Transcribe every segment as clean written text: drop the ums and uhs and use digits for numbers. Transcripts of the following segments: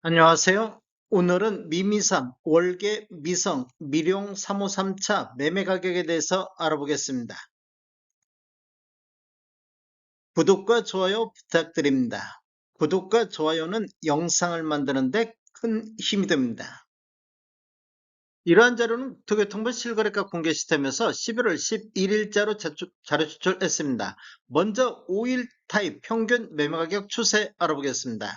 안녕하세요. 오늘은 미미삼, 월계, 미성, 미룡 353차 매매 가격에 대해서 알아보겠습니다. 구독과 좋아요 부탁드립니다. 구독과 좋아요는 영상을 만드는데 큰 힘이 됩니다. 이러한 자료는 국토교통부 실거래가 공개 시스템에서 11월 11일자로 자료 추출했습니다. 먼저 5일 타입 평균 매매가격 추세 알아보겠습니다.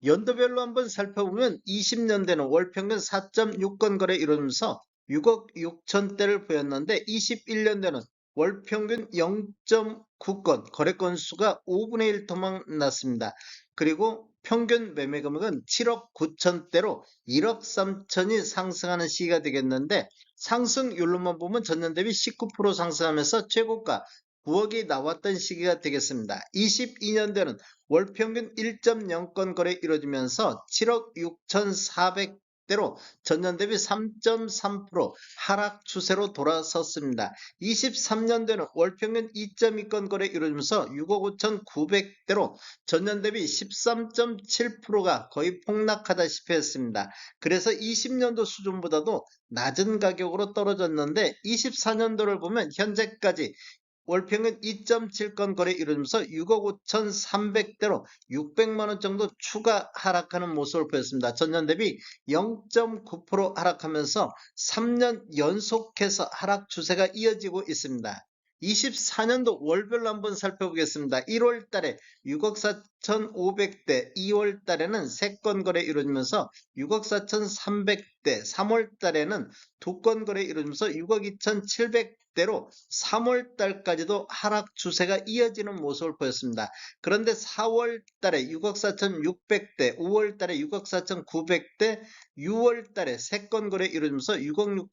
연도별로 한번 살펴보면 20년대는 월평균 4.6건 거래 이루면서 6억 6천대를 보였는데 21년대는 월평균 0.9건 거래 건수가 5분의 1 토막 났습니다. 그리고 평균 매매 금액은 7억 9천대로 1억 3천이 상승하는 시기가 되겠는데, 상승률로만 보면 전년 대비 19% 상승하면서 최고가 9억이 나왔던 시기가 되겠습니다. 22년도에는 월평균 1.0건 거래 이루어지면서 7억 6,400대로 전년 대비 3.3% 하락 추세로 돌아섰습니다. 23년도에는 월평균 2.2건 거래 이루어지면서 6억 5,900대로 전년 대비 13.7%가 거의 폭락하다시피 했습니다. 그래서 20년도 수준보다도 낮은 가격으로 떨어졌는데, 24년도를 보면 현재까지 월평균 2.7건 거래 이루면서 6억 5,300대로 600만원 정도 추가 하락하는 모습을 보였습니다. 전년 대비 0.9% 하락하면서 3년 연속해서 하락 추세가 이어지고 있습니다. 24년도 월별로 한번 살펴보겠습니다. 1월 달에 6억 4,500대, 2월 달에는 3건 거래 이루어지면서 6억 4,300대, 3월 달에는 2건 거래 이루어지면서 6억 2,700대로 3월 달까지도 하락 추세가 이어지는 모습을 보였습니다. 그런데 4월 달에 6억 4,600대, 5월 달에 6억 4,900대, 6월 달에 3건 거래 이루어지면서 6억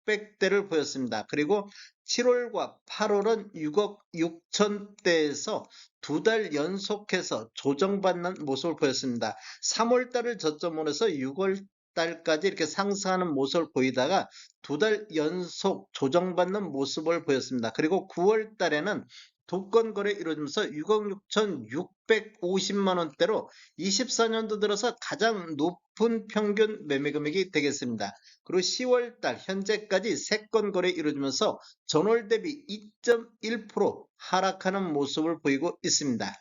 6,600대를 보였습니다. 그리고 7월과 8월은 6억 6천대에서 2달 연속해서 조정받는 모습을 보였습니다. 3월 달을 저점으로 해서 6월 달까지 이렇게 상승하는 모습을 보이다가 2달 연속 조정받는 모습을 보였습니다. 그리고 9월 달에는 2건 거래 이루어지면서 6억 6,650만 원대로 24년도 들어서 가장 높은 평균 매매 금액이 되겠습니다. 그리고 10월 달 현재까지 3건 거래 이루어지면서 전월 대비 2.1% 하락하는 모습을 보이고 있습니다.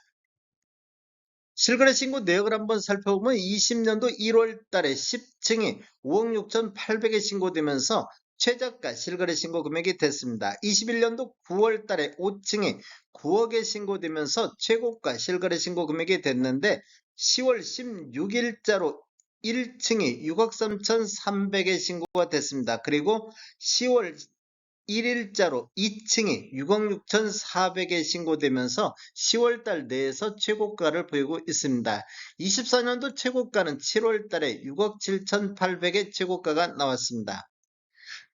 실거래 신고 내역을 한번 살펴보면 20년도 1월 달에 10층이 5억 6,800에 신고되면서 최저가 실거래 신고 금액이 됐습니다. 21년도 9월 달에 5층이 9억에 신고되면서 최고가 실거래 신고 금액이 됐는데, 10월 16일자로 1층이 6억 3,300에 신고가 됐습니다. 그리고 10월 1일자로 2층이 6억 6,400에 신고되면서 10월달 내에서 최고가를 보이고 있습니다. 24년도 최고가는 7월달에 6억 7,800의 최고가가 나왔습니다.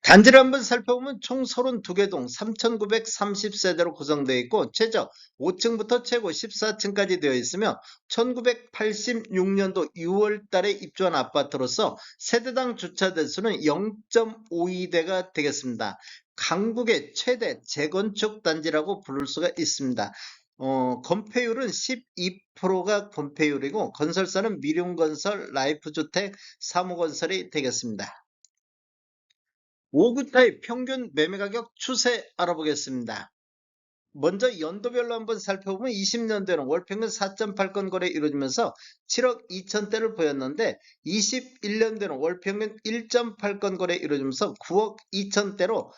단지를 한번 살펴보면 총 32개 동 3,930세대로 구성되어 있고, 최저 5층부터 최고 14층까지 되어 있으며 1986년도 6월 달에 입주한 아파트로서 세대당 주차 대수는 0.52대가 되겠습니다. 강북의 최대 재건축 단지라고 부를 수가 있습니다. 건폐율은 12%가 건폐율이고, 건설사는 미룡건설, 라이프주택, 사무건설이 되겠습니다. 5구 타입 평균 매매가격 추세 알아보겠습니다. 먼저 연도별로 한번 살펴보면 20년도에는 월평균 4.8건 거래 이루어지면서 7억 2천대를 보였는데, 21년도에는 월평균 1.8건 거래 이루어지면서 9억 2천대로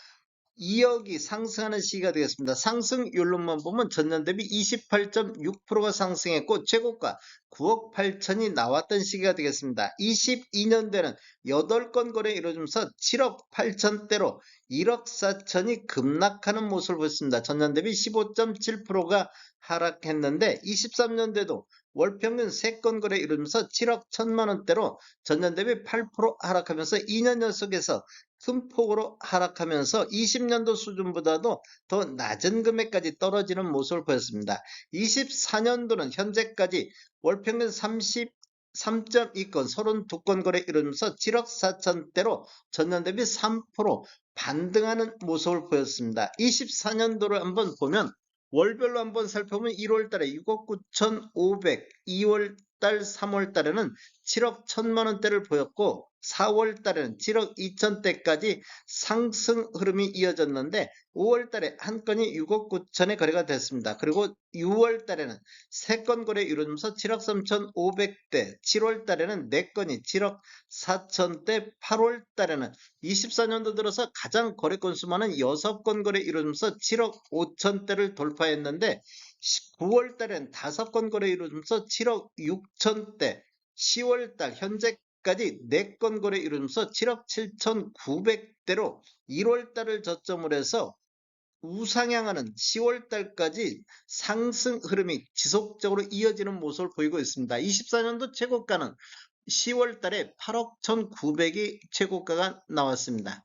2억이 상승하는 시기가 되겠습니다. 상승률로만 보면 전년 대비 28.6%가 상승했고, 최고가 9억 8천이 나왔던 시기가 되겠습니다. 22년대는 8건 거래 이루어지면서 7억 8천대로 1억 4천이 급락하는 모습을 보였습니다. 전년 대비 15.7%가 하락했는데, 23년대도 월평균 3건 거래 이루면서 7억 1천만 원대로 전년 대비 8% 하락하면서 2년 연속에서 큰 폭으로 하락하면서 20년도 수준보다도 더 낮은 금액까지 떨어지는 모습을 보였습니다. 24년도는 현재까지 월평균 33.2건 32건 거래 이루면서 7억 4천대로 전년 대비 3% 반등하는 모습을 보였습니다. 24년도를 한번 보면 월별로 한번 살펴보면 1월 달에 6억 9,500, 2월 2월달, 3월달에는 7억 1천만 원대를 보였고 4월달에는 7억 2천대까지 상승 흐름이 이어졌는데 5월달에 한 건이 6억 9천에 거래가 됐습니다. 그리고 6월달에는 3건 거래 이루어지면서 7억 3,500대, 7월달에는 4건이 7억 4천대, 8월달에는 24년도 들어서 가장 거래 건수 많은 6건 거래 이루어지면서 7억 5천대를 돌파했는데 9월달엔 5건 거래 이루어지면서 7억 6천대, 10월달 현재까지 4건 거래 이루어지면서 7억 7,900대로 1월달을 저점으로 해서 우상향하는 10월달까지 상승 흐름이 지속적으로 이어지는 모습을 보이고 있습니다. 24년도 최고가는 10월달에 8억 1,900이 최고가가 나왔습니다.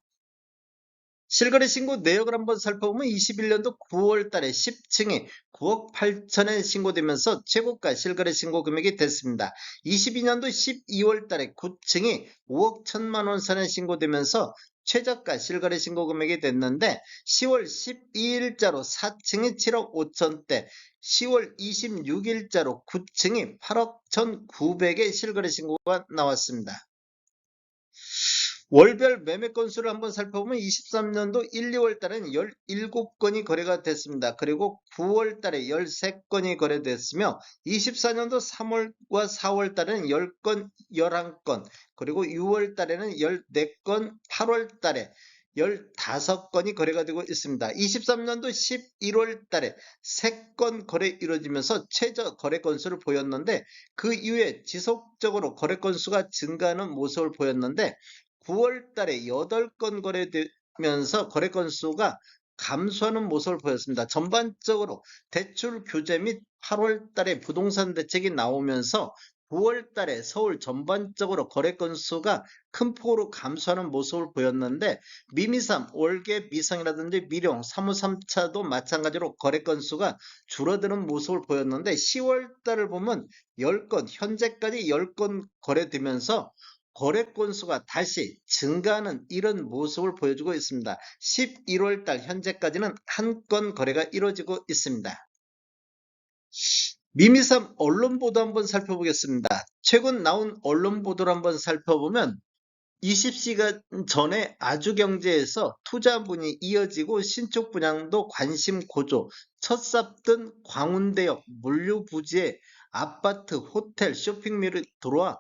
실거래 신고 내역을 한번 살펴보면 21년도 9월달에 10층이 9억 8천에 신고되면서 최고가 실거래 신고 금액이 됐습니다. 22년도 12월달에 9층이 5억 1천만 원 선에 신고되면서 최저가 실거래 신고 금액이 됐는데 10월 12일자로 4층이 7억 5천대, 10월 26일자로 9층이 8억 1,900의 실거래 신고가 나왔습니다. 월별 매매 건수를 한번 살펴보면 23년도 1, 2월 달에는 17건이 거래가 됐습니다. 그리고 9월 달에 13건이 거래됐으며 24년도 3월과 4월 달에는 10건, 11건, 그리고 6월 달에는 14건, 8월 달에 15건이 거래가 되고 있습니다. 23년도 11월 달에 3건 거래 이루어지면서 최저 거래 건수를 보였는데 그 이후에 지속적으로 거래 건수가 증가하는 모습을 보였는데 9월 달에 8건 거래되면서 거래 건수가 감소하는 모습을 보였습니다. 전반적으로 대출 규제 및 8월 달에 부동산 대책이 나오면서 9월 달에 서울 전반적으로 거래 건수가 큰 폭으로 감소하는 모습을 보였는데 미미삼, 월계 미성이라든지 미룡, 3호 3차도 마찬가지로 거래 건수가 줄어드는 모습을 보였는데 10월 달을 보면 10건, 현재까지 10건 거래되면서 거래 건수가 다시 증가하는 이런 모습을 보여주고 있습니다. 11월 달 현재까지는 한 건 거래가 이루어지고 있습니다. 미미삼 언론 보도 한번 살펴보겠습니다. 최근 나온 언론 보도를 한번 살펴보면 20시간 전에 아주경제에서 투자문이 이어지고 신축 분양도 관심 고조, 첫 삽든 광운대역 물류부지에 아파트, 호텔, 쇼핑몰이 들어와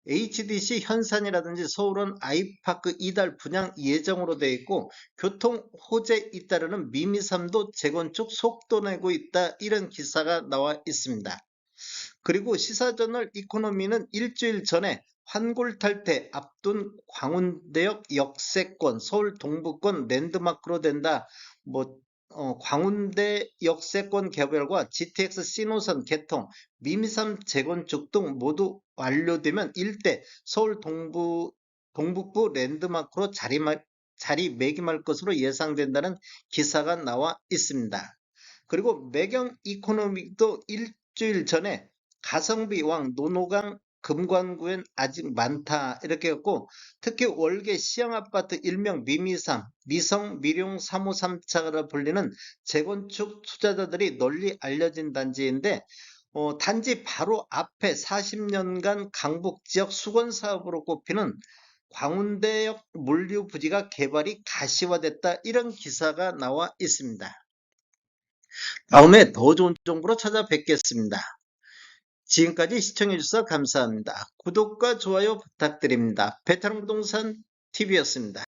HDC 현산이라든지 서울은 아이파크 이달 분양 예정으로 되어 있고 교통 호재에 잇따르는 미미삼도 재건축 속도 내고 있다, 이런 기사가 나와 있습니다. 그리고 시사저널 이코노미는 일주일 전에 환골탈태 앞둔 광운대역 역세권, 서울 동부권 랜드마크로 된다. 광운대 역세권 개발과 GTX 신호선 개통, 미미삼 재건축 등 모두 완료되면 일대 서울 동북부 랜드마크로 자리매김할 것으로 예상된다는 기사가 나와 있습니다. 그리고 매경 이코노믹도 일주일 전에 가성비 왕 노노강 금관구엔 아직 많다, 이렇게 했고 특히 월계 시형아파트 일명 미미삼, 미성, 미룡 3호 3차로 불리는 재건축 투자자들이 널리 알려진 단지인데 단지 바로 앞에 40년간 강북지역 수건사업으로 꼽히는 광운대역 물류부지가 개발이 가시화됐다, 이런 기사가 나와 있습니다. 다음에 더 좋은 정보로 찾아뵙겠습니다. 지금까지 시청해주셔서 감사합니다. 구독과 좋아요 부탁드립니다. 베테랑 부동산 TV였습니다.